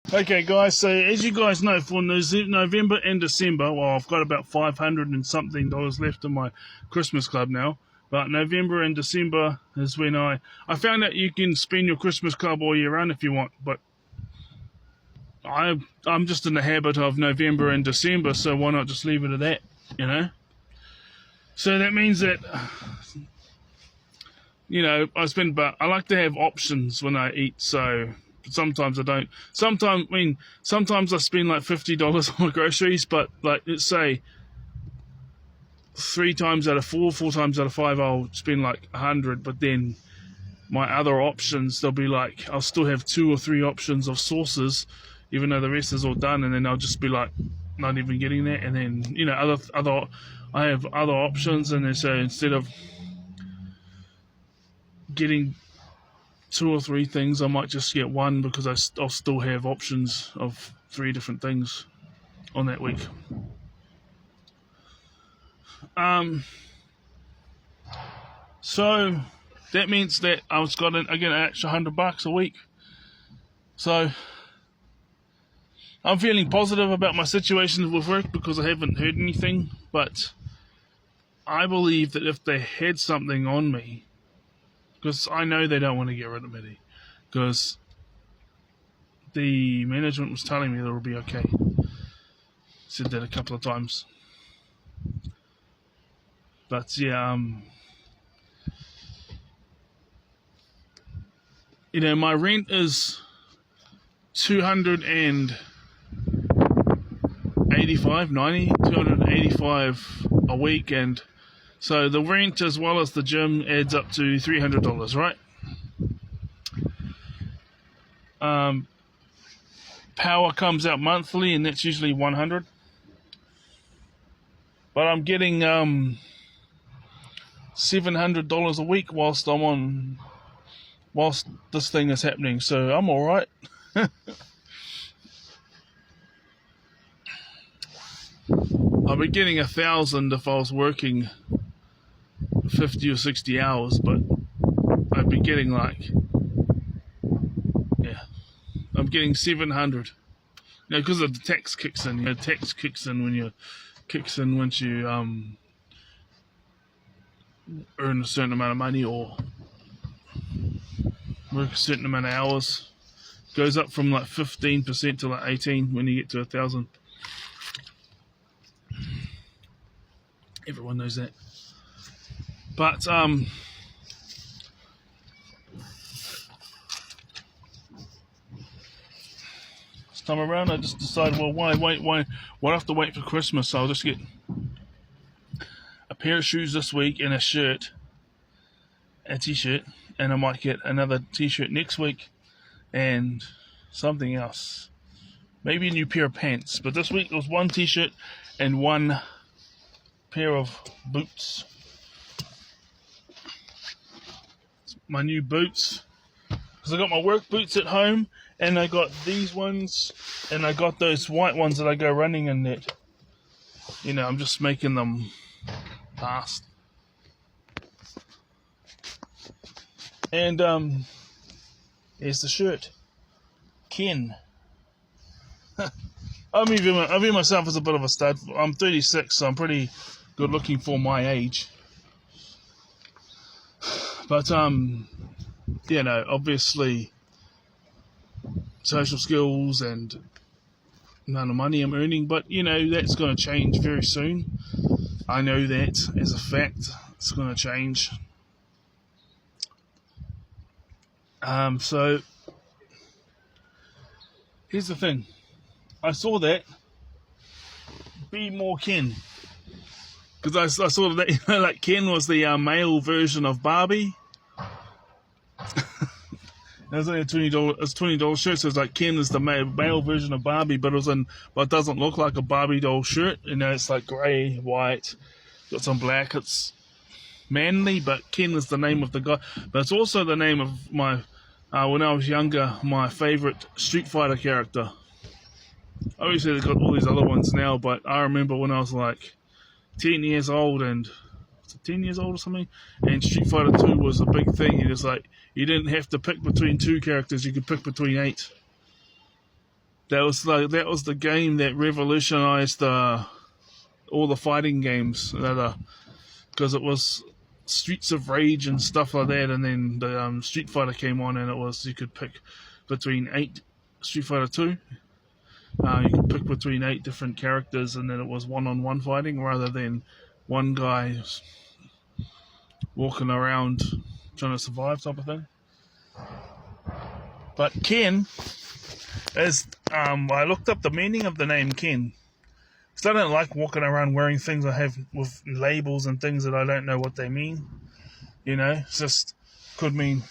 Okay guys, so as you guys know, for November and December, well, I've got about $500 and something left in my Christmas club now, but November and December is when I found out you can spend your Christmas club all year round if you want, but I'm just in the habit of November and December, so why not just leave it at that, you know? So that means that, you know, I like to have options when I eat, so sometimes I don't. Sometimes I spend like $50 on groceries, but like, let's say 3 times out of 4 times out of 5, I'll spend like 100, but then my other options, they'll be like, I'll still have 2 or 3 options of sauces, even though the rest is all done, and then I'll just be like, not even getting that, and then, you know, I have other options, and then so instead of getting 2 or 3 things, I might just get one because I'll still have options of 3 different things on that week. So that means that I get an extra $100 a week. So I'm feeling positive about my situation with work because I haven't heard anything, but I believe that if they had something on me, because I know they don't want to get rid of me, because the management was telling me that it'll be okay. Said that a couple of times. But yeah, you know, my rent is $285 a week, and so the rent as well as the gym adds up to $300, right? Power comes out monthly, and that's usually $100. But I'm getting $700 a week whilst this thing is happening, so I'm all right. I'd be getting 1,000 if I was working 50 or 60 hours, but I'd be getting I'm getting 700. You know, because the tax kicks in. You know, tax kicks in once you earn a certain amount of money or work a certain amount of hours. Goes up from like 15% to like 18 when you get to 1,000. Everyone knows that. But this time around I just decided, well, why have to wait for Christmas? So I'll just get a pair of shoes this week and a t-shirt, and I might get another t-shirt next week and something else. Maybe a new pair of pants. But this week it was one t-shirt and one pair of boots. My new boots, because I got my work boots at home, and I got these ones, and I got those white ones that I go running in. That, you know, I'm just making them last. And here's the shirt, Ken. I view myself as a bit of a stud. I'm 36, so I'm pretty good looking for my age. But you know, obviously, social skills and amount of money I'm earning, but you know, that's going to change very soon. I know that as a fact. It's going to change. So here's the thing. I saw that. Be more Ken. Because I saw that, you know, like Ken was the male version of Barbie. It was only $20 shirt, so it's like Ken is the male version of Barbie, but it doesn't look like a Barbie doll shirt. You know, it's like grey, white, got some black. It's manly, but Ken is the name of the guy. But it's also the name of my, when I was younger, my favourite Street Fighter character. Obviously they've got all these other ones now, but I remember when I was like 10 years old, and 10 years old or something, and Street Fighter 2 was a big thing. You didn't have to pick between 2 characters, you could pick between 8. That was the game that revolutionized all the fighting games, because it was Streets of Rage and stuff like that, and then the Street Fighter came on, and it was you could pick between 8 Street Fighter 2. You could pick between 8 different characters, and then it was one-on-one fighting rather than one guy walking around trying to survive type of thing. But Ken is, I looked up the meaning of the name Ken, because I don't like walking around wearing things I have with labels and things that I don't know what they mean. It's just could mean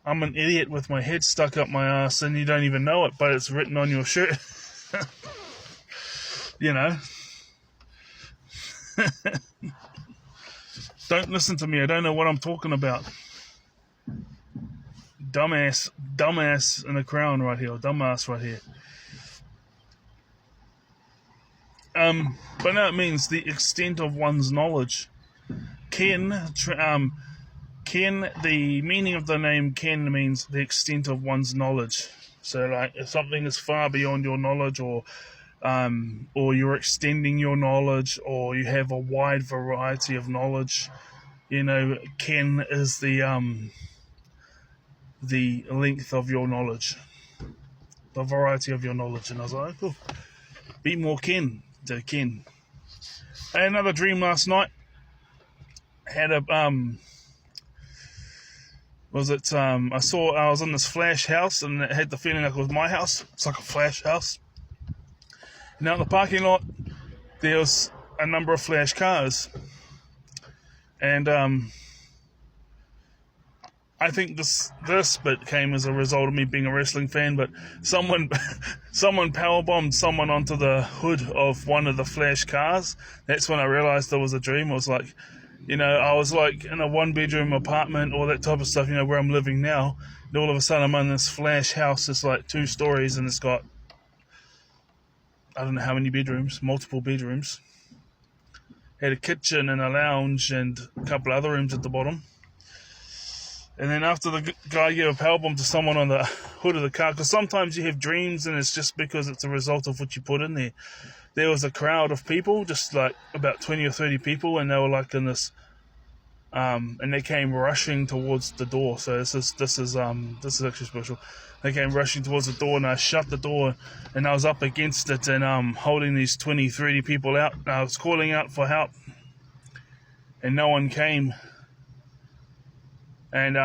I'm an idiot with my head stuck up my ass and you don't even know it, but it's written on your shirt. Don't listen to me, I don't know what I'm talking about. Dumbass in a crown right here, dumbass right here. But no, it means the extent of one's knowledge. Ken, the meaning of the name Ken means the extent of one's knowledge. So, like, if something is far beyond your knowledge, or you're extending your knowledge, or you have a wide variety of knowledge, Ken is the length of your knowledge, the variety of your knowledge. And I was like, cool, be more Ken to Ken. I had another dream last night. Had a I was in this flash house, and it had the feeling like it was my house. It's like a flash house. Now in the parking lot, there was a number of flash cars, and I think this bit came as a result of me being a wrestling fan. But someone powerbombed someone onto the hood of one of the flash cars. That's when I realized there was a dream. It was like, I was like in a 1-bedroom apartment, all that type of stuff, where I'm living now. And all of a sudden I'm in this flash house. It's like 2 stories, and it's got, I don't know how many bedrooms, multiple bedrooms. Had a kitchen and a lounge and a couple other rooms at the bottom. And then after the guy gave a powerbomb to someone on the hood of the car, because sometimes you have dreams and it's just because it's a result of what you put in there. There was a crowd of people, just like about 20 or 30 people, and they were like in this, and they came rushing towards the door. So this is actually special. They came rushing towards the door, and I shut the door, and I was up against it, and holding these 20, 30 people out. And I was calling out for help, and no one came. And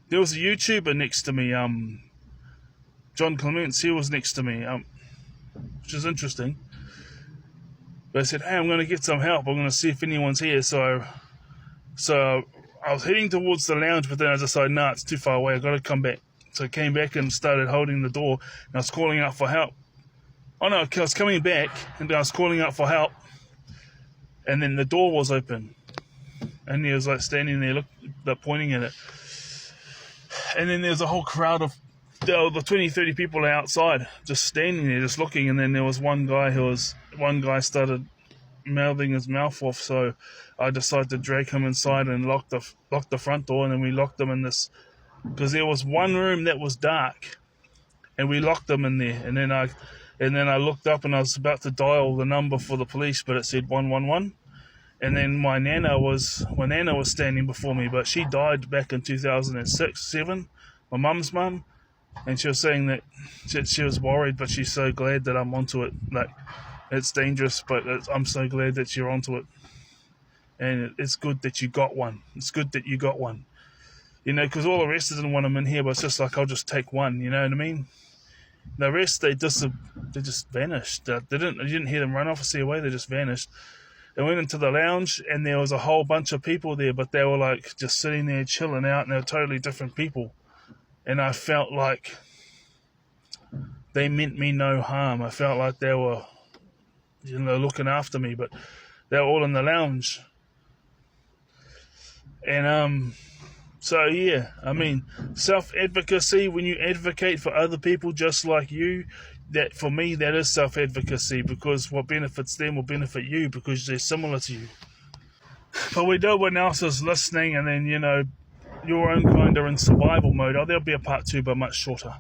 there was a YouTuber next to me, John Clements. He was next to me, which is interesting. But I said, hey, I'm going to get some help. I'm going to see if anyone's here. So I was heading towards the lounge, but then I decided, nah, it's too far away. I've got to come back. So I came back and started holding the door, and I was calling out for help. Oh no, I was coming back, and I was calling out for help, and then the door was open. And he was like standing there, pointing at it. And then there's a whole crowd of the 20, 30 people outside, just standing there, just looking. And then there was one guy started mouthing his mouth off. So I decided to drag him inside and lock the front door. And then we locked them in this, because there was one room that was dark, and we locked them in there. And then I looked up, and I was about to dial the number for the police, but it said 111. And then my Nana was standing before me, but she died back in 2006-7, my mum's mum, and she was saying that she was worried, but she's so glad that I'm onto it. Like, it's dangerous, but I'm so glad that you're onto it, and it's good that you got one. It's good that you got one, because all the rest didn't want them in here, but it's just like, I'll just take one. You know what I mean? The rest, they just vanished. I didn't hear them run off or see away. They just vanished. They went into the lounge, and there was a whole bunch of people there, but they were like just sitting there chilling out, and they were totally different people. And I felt like they meant me no harm. I felt like they were, looking after me, but they were all in the lounge. And so yeah, I mean, self-advocacy, when you advocate for other people just like you, that for me, that is self-advocacy, because what benefits them will benefit you because they're similar to you. But when no one else is listening, and then, your own kind are in survival mode, there'll be a part 2, but much shorter.